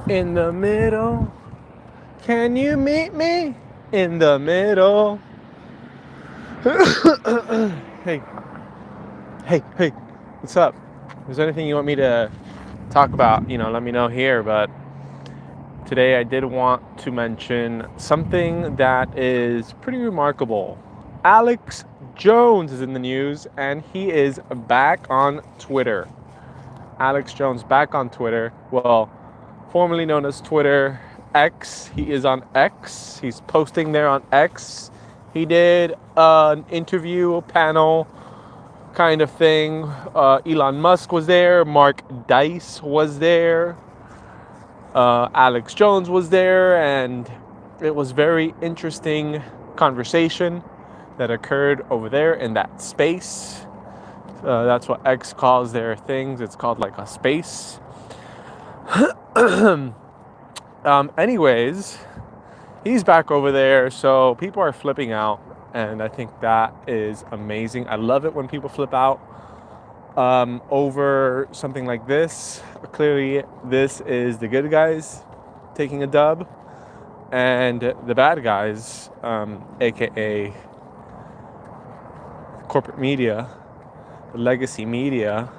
In the middle. Can you meet me in the middle? Hey, hey, what's up? If there's anything you want me to talk about, let me know here. But today I did want to mention something that is pretty remarkable. Alex Jones is in the news and he is back on Twitter. Alex Jones back on Twitter. Well, formerly known as Twitter X. He is on X. He's posting there on X. He did an interview, a panel kind of thing. Elon Musk was there. Mark Dice was there. Alex Jones was there. And it was very interesting conversation that occurred over there in that space. That's what X calls their things. It's called like a space. Anyways, he's back over there, so people are flipping out, and I think that is amazing. I love it when people flip out over something like this. Clearly, this is the good guys taking a dub, and the bad guys, aka corporate media, the legacy media,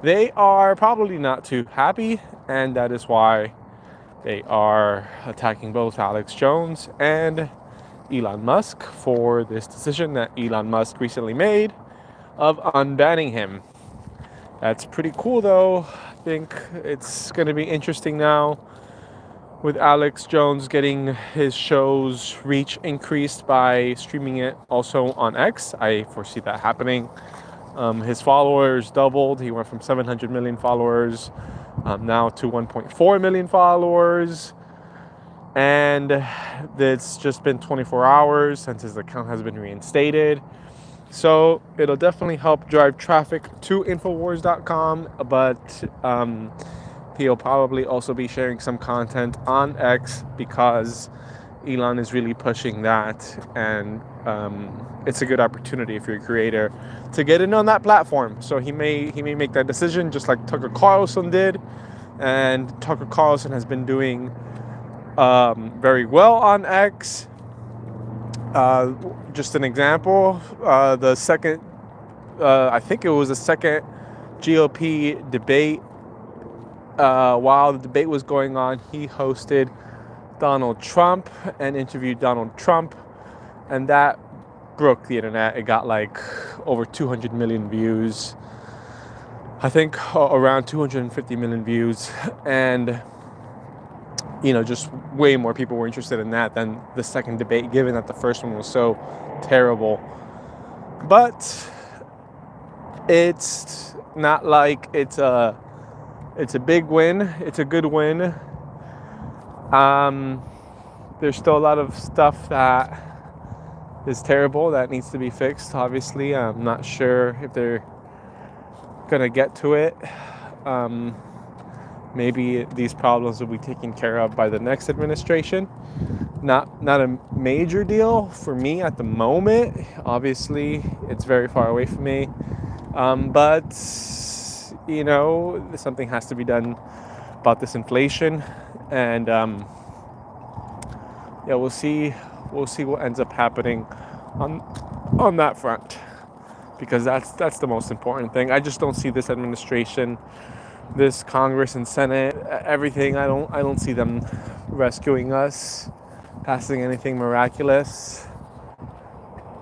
they are probably not too happy, and that is why they are attacking both Alex Jones and Elon Musk for this decision that Elon Musk recently made of unbanning him. That's pretty cool, though. I think it's going to be interesting now with Alex Jones getting his show's reach increased by streaming it also on X. I foresee that happening. His followers doubled. He went from 700 million followers now to 1.4 million followers. And it's just been 24 hours since his account has been reinstated. So it'll definitely help drive traffic to Infowars.com, but he'll probably also be sharing some content on X because Elon is really pushing that, and it's a good opportunity if you're a creator to get in on that platform. So he may make that decision just like Tucker Carlson did, and Tucker Carlson has been doing very well on X. Just an example, the second, I think it was the second GOP debate. While the debate was going on, he hosted Donald Trump and interviewed Donald Trump, and that broke the internet. It got like over 200 million views. I think around 250 million views, and just way more people were interested in that than the second debate, given that the first one was so terrible. But it's not like it's a big win. It's a good win. There's still a lot of stuff that is terrible that needs to be fixed. Obviously, I'm not sure if they're gonna get to it. Maybe these problems will be taken care of by the next administration. Not a major deal for me at the moment. Obviously, it's very far away from me. But something has to be done about this inflation, and we'll see what ends up happening on that front, because that's the most important thing. I just don't see this administration, this Congress and Senate, everything. I don't see them rescuing us, passing anything miraculous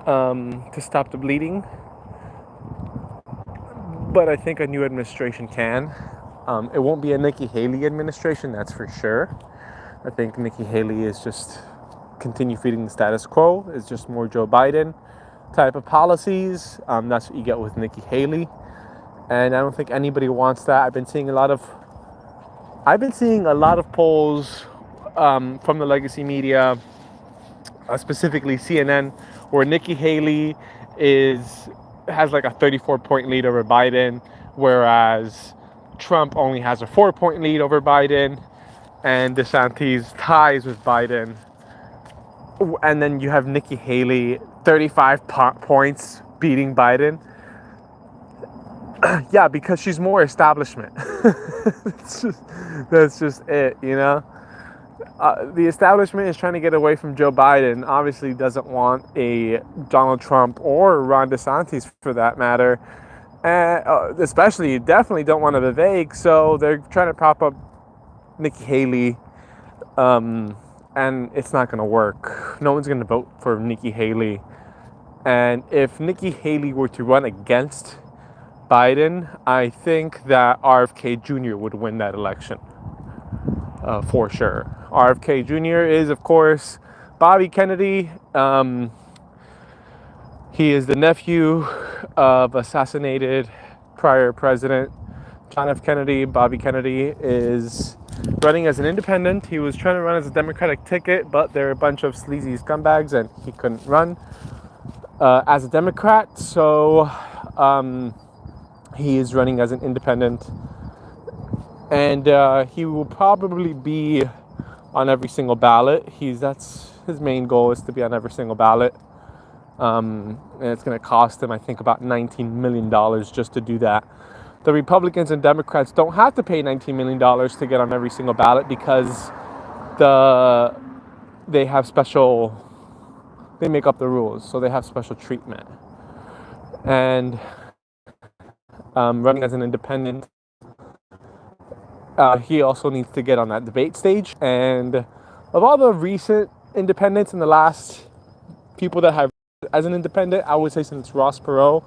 to stop the bleeding. But I think a new administration can. It won't be a Nikki Haley administration, that's for sure. I think Nikki Haley is just continue feeding the status quo. It's just more Joe Biden type of policies. That's what you get with Nikki Haley. And I don't think anybody wants that. I've been seeing a lot of polls from the legacy media, specifically CNN, where Nikki Haley has like a 34-point lead over Biden, whereas Trump only has a 4-point lead over Biden, and DeSantis ties with Biden. And then you have Nikki Haley 35 points beating Biden. Yeah, because she's more establishment. that's, just, that's just it, you know? The establishment is trying to get away from Joe Biden, obviously doesn't want a Donald Trump or Ron DeSantis for that matter. And especially, definitely don't want a Vivek, so they're trying to prop up Nikki Haley, and it's not going to work. No one's going to vote for Nikki Haley. And if Nikki Haley were to run against Biden, I think that RFK Jr. would win that election, for sure. RFK Jr. is, of course, Bobby Kennedy. He is the nephew of assassinated prior president John F. Kennedy. Bobby Kennedy is running as an independent. He was trying to run as a Democratic ticket, but there are a bunch of sleazy scumbags and he couldn't run as a Democrat. So he is running as an independent. And he will probably be on every single ballot. That's his main goal, is to be on every single ballot. And it's going to cost him, I think, about $19 million just to do that. The Republicans and Democrats don't have to pay $19 million to get on every single ballot because they make up the rules, so they have special treatment. And running as an independent, he also needs to get on that debate stage. And of all the recent independents and the last people that have as an independent, I would say since Ross Perot,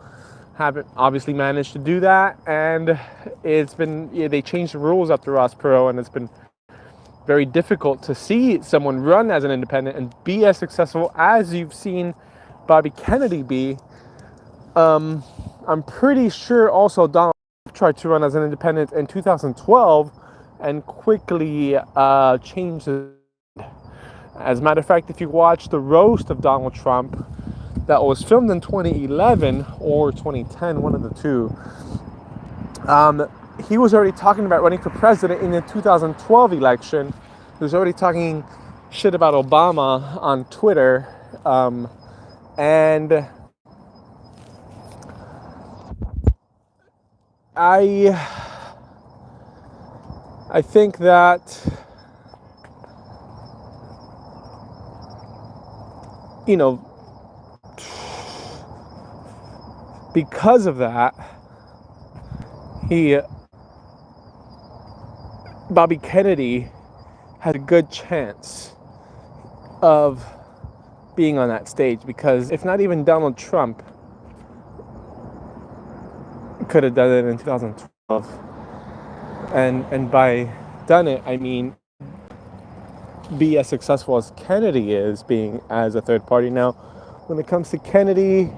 haven't obviously managed to do that. And it's been, they changed the rules after Ross Perot, and it's been very difficult to see someone run as an independent and be as successful as you've seen Bobby Kennedy be. I'm pretty sure also Donald Trump tried to run as an independent in 2012 and quickly changed it. As a matter of fact, if you watch the roast of Donald Trump that was filmed in 2011 or 2010, one of the two, he was already talking about running for president in the 2012 election. He was already talking shit about Obama on Twitter. And I think that, because of that, Bobby Kennedy had a good chance of being on that stage, because if not even Donald Trump could have done it in 2012. And by done it, I mean be as successful as Kennedy is being as a third party. Now, when it comes to Kennedy,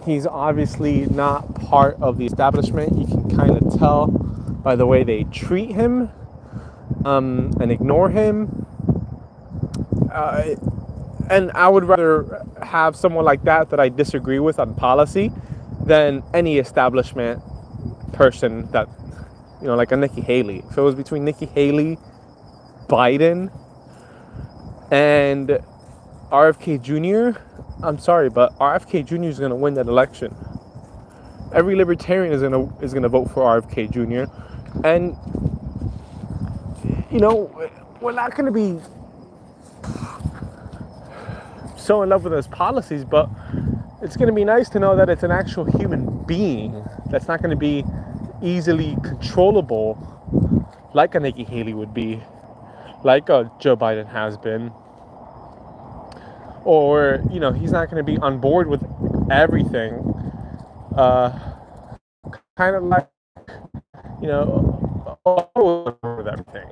he's obviously not part of the establishment. You can kind of tell by the way they treat him and ignore him. And I would rather have someone like that I disagree with on policy than any establishment person that, like a Nikki Haley. If it was between Nikki Haley, Biden, and RFK Jr., I'm sorry, but RFK Jr. is going to win that election. Every libertarian is going to vote for RFK Jr. And we're not going to be so in love with his policies, but it's going to be nice to know that it's an actual human being that's not going to be easily controllable like a Nikki Haley would be, like a Joe Biden has been. Or, he's not going to be on board with everything. Kind of like, with everything.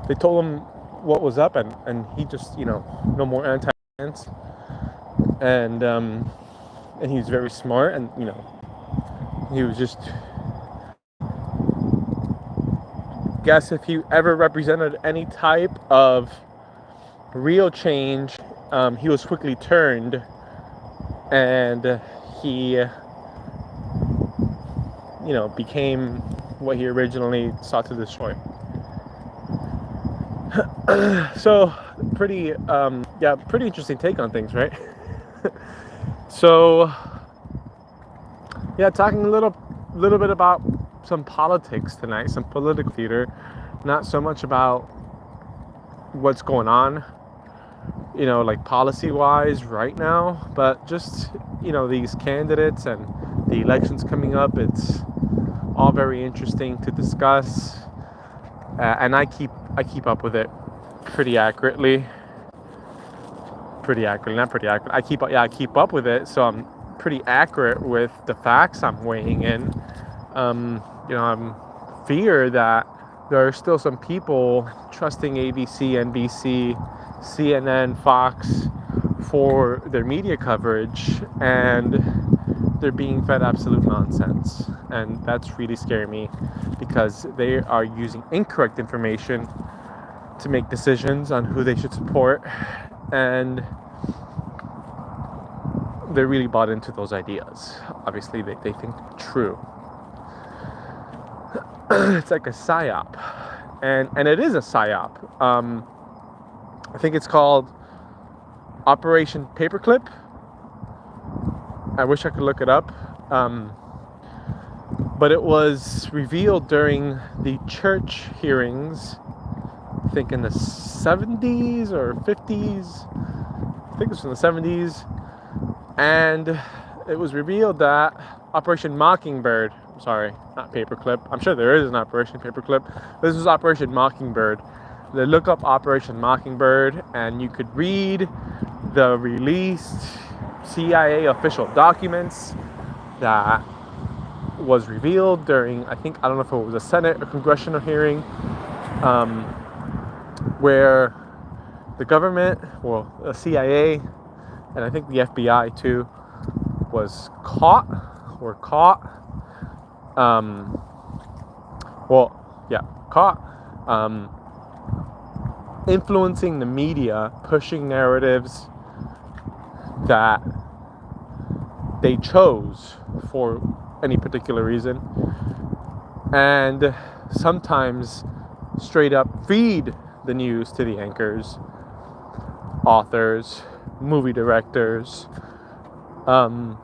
They told him what was up, and he just, no more anti-trans. And he's very smart, and, he was just, guess if he ever represented any type of real change, he was quickly turned, and he, became what he originally sought to destroy. So, pretty interesting take on things, right? So, Yeah, talking a little bit about some politics tonight, some political theater. Not so much about what's going on, like policy wise right now, but just, these candidates and the elections coming up. It's all very interesting to discuss, and I keep up with it pretty accurately. Pretty accurately, not pretty accurate. I keep up with it, so I'm pretty accurate with the facts I'm weighing in. I'm fear that there are still some people trusting ABC, NBC, CNN, Fox for their media coverage, and they're being fed absolute nonsense. And that's really scaring me, because they are using incorrect information to make decisions on who they should support, and they're really bought into those ideas. Obviously, they think true. It's like a psyop, and it is a psyop. I think it's called Operation Paperclip. I wish I could look it up, but it was revealed during the church hearings, I think in the 70s or 50s. I think it was in the 70s, and it was revealed that Operation Mockingbird, sorry, not Paperclip. I'm sure there is an Operation Paperclip. This was Operation Mockingbird. They look up Operation Mockingbird, and you could read the released CIA official documents that was revealed during, I don't know if it was a Senate or congressional hearing, where the government, well, the CIA, and I think the FBI too, was caught influencing the media, pushing narratives that they chose for any particular reason, and sometimes straight up feed the news to the anchors, authors, movie directors, and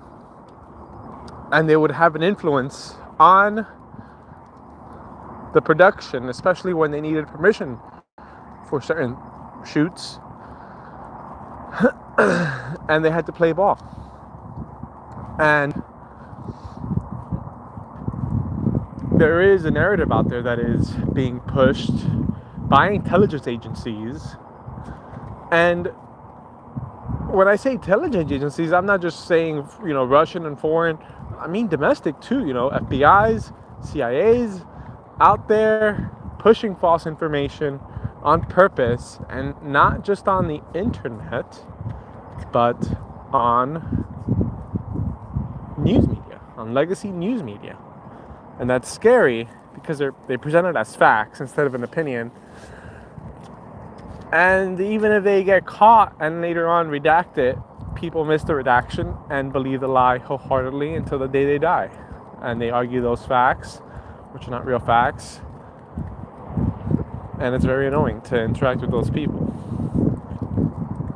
they would have an influence on the production, especially when they needed permission for certain shoots, and they had to play ball. And there is a narrative out there that is being pushed by intelligence agencies. And when I say intelligence agencies, I'm not just saying, Russian and foreign. I mean domestic too, FBIs, CIAs out there pushing false information on purpose, and not just on the internet, but on news media, on legacy news media. And that's scary, because they present it as facts instead of an opinion. And even if they get caught and later on redact it, people miss the redaction and believe the lie wholeheartedly until the day they die. And they argue those facts, which are not real facts. And it's very annoying to interact with those people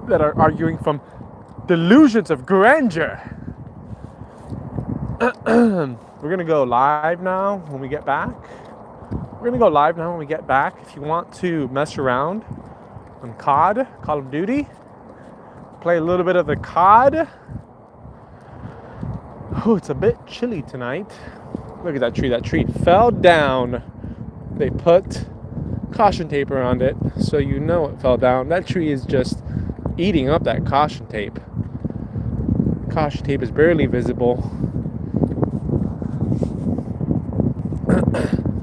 that are arguing from delusions of grandeur. We're going to go live now when we get back. If you want to mess around on COD, Call of Duty, play a little bit of the COD. Oh, it's a bit chilly tonight. Look at that tree. That tree fell down. They put caution tape around it, so it fell down. That tree is just eating up that caution tape. Caution tape is barely visible.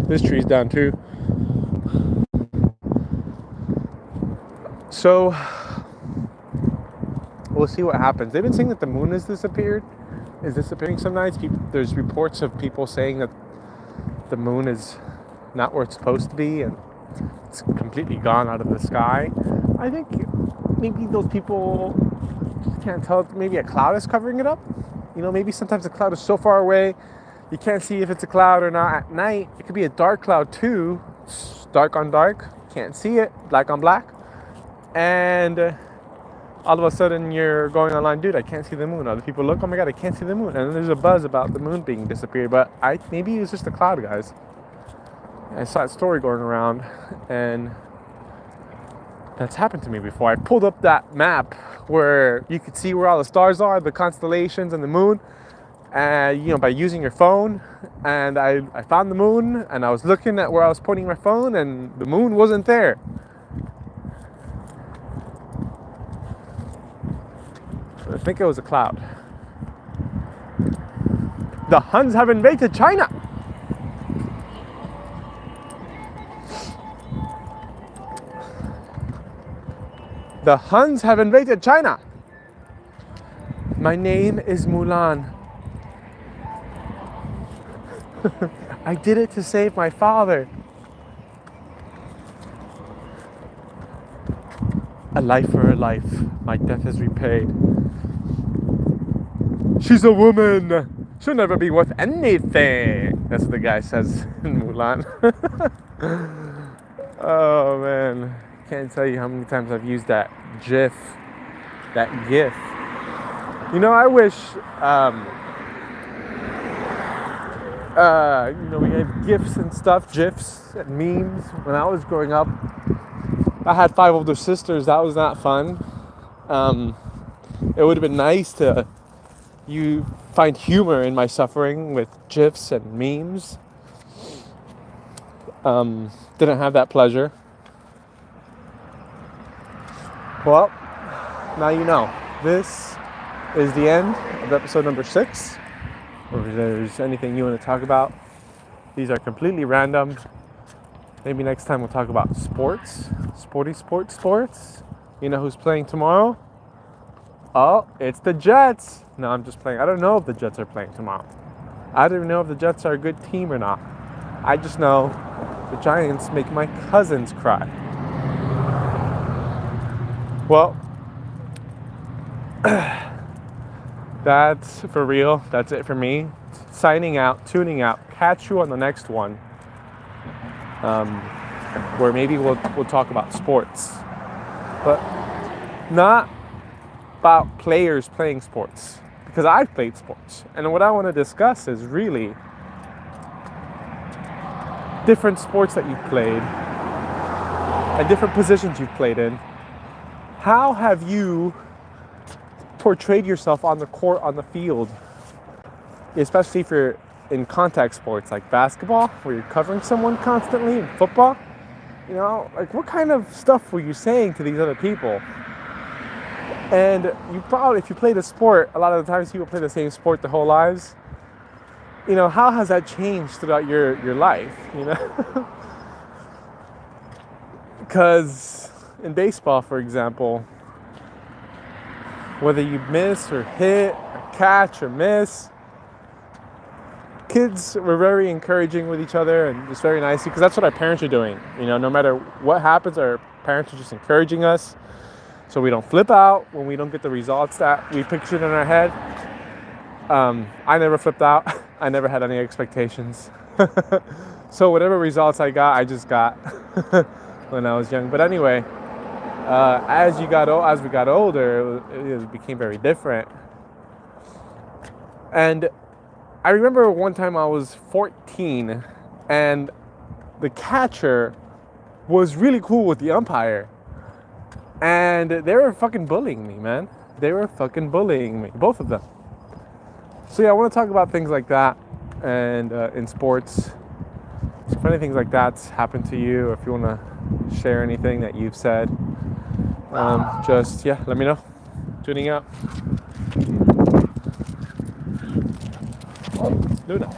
This tree's down too. So we'll see what happens. They've been saying that the moon is disappearing some nights. There's reports of people saying that the moon is not where it's supposed to be, and it's completely gone out of the sky. I think maybe those people can't tell. Maybe a cloud is covering it up. Maybe sometimes the cloud is so far away you can't see if it's a cloud or not at night. It could be a dark cloud too. It's dark on dark. Can't see it. Black on black. And all of a sudden you're going online, dude, I can't see the moon. Other people look, oh my god, I can't see the moon. And then there's a buzz about the moon being disappeared. But maybe it was just a cloud, guys. I saw that story going around, and that's happened to me before. I pulled up that map where you could see where all the stars are, the constellations, and the moon, and by using your phone. And I found the moon, and I was looking at where I was pointing my phone, and the moon wasn't there. I think it was a cloud. The Huns have invaded China. The Huns have invaded China. My name is Mulan. I did it to save my father. A life for a life. My death is repaid. She's a woman. She'll never be worth anything. That's what the guy says in Mulan. Oh man. Can't tell you how many times I've used that GIF. That GIF. I wish we had GIFs and stuff, GIFs and memes. When I was growing up, I had 5 older sisters. That was not fun. It would have been nice to find humor in my suffering with GIFs and memes. Didn't have that pleasure. Well, now you know. This is the end of episode number 6. Or if there's anything you want to talk about, these are completely random. Maybe next time we'll talk about sports. Sports. You know who's playing tomorrow? Oh, it's the Jets. No, I'm just playing. I don't know if the Jets are playing tomorrow. I don't even know if the Jets are a good team or not. I just know the Giants make my cousins cry. Well, that's for real. That's it for me. Signing out, tuning out. Catch you on the next one, where maybe we'll talk about sports, but not about players playing sports, because I've played sports, and what I want to discuss is really different sports that you've played and different positions you've played in. How have you portrayed yourself on the court, on the field, especially if you're in contact sports like basketball, where you're covering someone constantly, and football? What kind of stuff were you saying to these other people? And if you play the sport, a lot of the times people play the same sport their whole lives. How has that changed throughout your life? Because in baseball, for example, whether you miss or hit, or catch or miss, kids were very encouraging with each other and just very nice, because that's what our parents are doing. No matter what happens, our parents are just encouraging us so we don't flip out when we don't get the results that we pictured in our head. I never flipped out. I never had any expectations. So whatever results I got, I just got when I was young. But anyway, as we got older, it became very different. And I remember one time I was 14, and the catcher was really cool with the umpire, and they were fucking bullying me, man. They were fucking bullying me, both of them. So yeah, I want to talk about things like that, and in sports. So if anything like that's happened to you, or if you want to share anything that you've said, let me know. Tuning out. Luna.